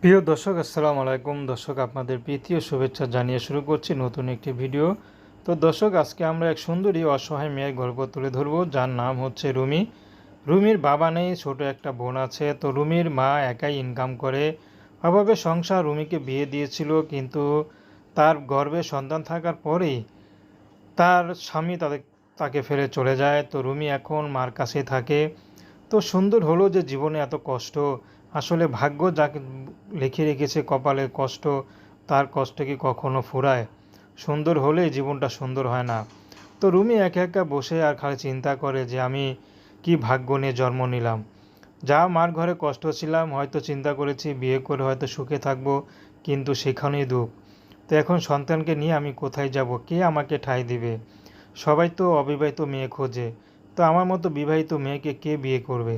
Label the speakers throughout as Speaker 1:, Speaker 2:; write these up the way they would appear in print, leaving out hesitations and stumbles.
Speaker 1: প্রিয় দর্শক, আসসালামু আলাইকুম। দর্শক, আপনাদের প্রীতি ও শুভেচ্ছা জানিয়ে শুরু করছি নতুন একটি ভিডিও। তো দর্শক, আজকে আমরা এক সুন্দরী অসহায় মেয়ের গল্প তুলে ধরবো, যার নাম হচ্ছে রুমি। রুমির বাবা নেই, ছোট একটা বোন আছে। তো রুমির মা একাই ইনকাম করে, অভাবে সংসার। রুমিকে বিয়ে দিয়েছিল, কিন্তু তার গর্ভে সন্তান থাকার পরেই তার স্বামী তাকে ফেলে চলে যায়। তো রুমি এখন মার কাছেই থাকে। তো সুন্দর হলো যে জীবনে এত কষ্ট, আসলে ভাগ্য যাকে লিখে রেখেছে কপালে কষ্ট, তার কষ্ট কি কখনো ফুরায়? সুন্দর হলেই জীবনটা সুন্দর হয় না। তো রুমি একা একা বসে আর খালি চিন্তা করে যে আমি কি ভাগ্য নিয়ে জন্ম নিলাম। যা মার ঘরে কষ্ট ছিলাম, হয়তো চিন্তা করেছি বিয়ে করে হয়তো সুখে থাকবো, কিন্তু সেখানেই দুঃখ। তো এখন সন্তানকে নিয়ে আমি কোথায় যাব? কে আমাকে ঠাঁই দিবে? সবাই তো অবিবাহিত মেয়ে খোঁজে, তো আমার মতো বিবাহিত মেয়েকে কে বিয়ে করবে?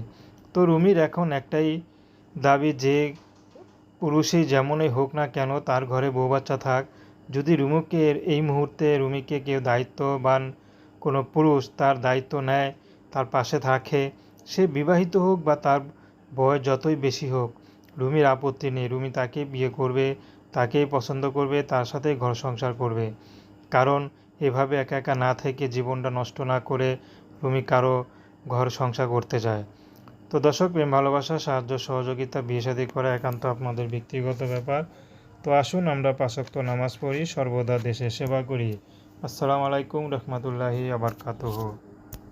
Speaker 1: তো রুমির এখন একটাই দাবি যে পুরুষই যেমনই হোক না কেন, তার ঘরে বউ বাচ্চা থাক। যদি রুমিকে এই মুহূর্তে রুমিকে কেউ দায়িত্ববান কোনো পুরুষ তার দায়িত্ব নেয়, তার পাশে থাকে, সে বিবাহিত হোক বা তার বয়স যতই বেশি হোক, রুমির আপত্তি নেই। রুমি তাকেই বিয়ে করবে, তাকেই পছন্দ করবে, তার সাথেই ঘর সংসার করবে। কারণ এভাবে একা একা না থেকে, জীবনটা নষ্ট না করে রুমি কারো ঘর সংসার করতে চায়। তো দর্শক, প্রেম ভালোবাসা সাহায্য সহযোগিতা বিয়ে শাদী করা একান্ত আপনাদের ব্যক্তিগত ব্যাপার। তো আসুন আমরা ৫ ওয়াক্ত নামাজ পড়ি, সর্বদা দেশের সেবা করি। আসসালামু আলাইকুম রহমতুল্লাহি আবরকাতুহু।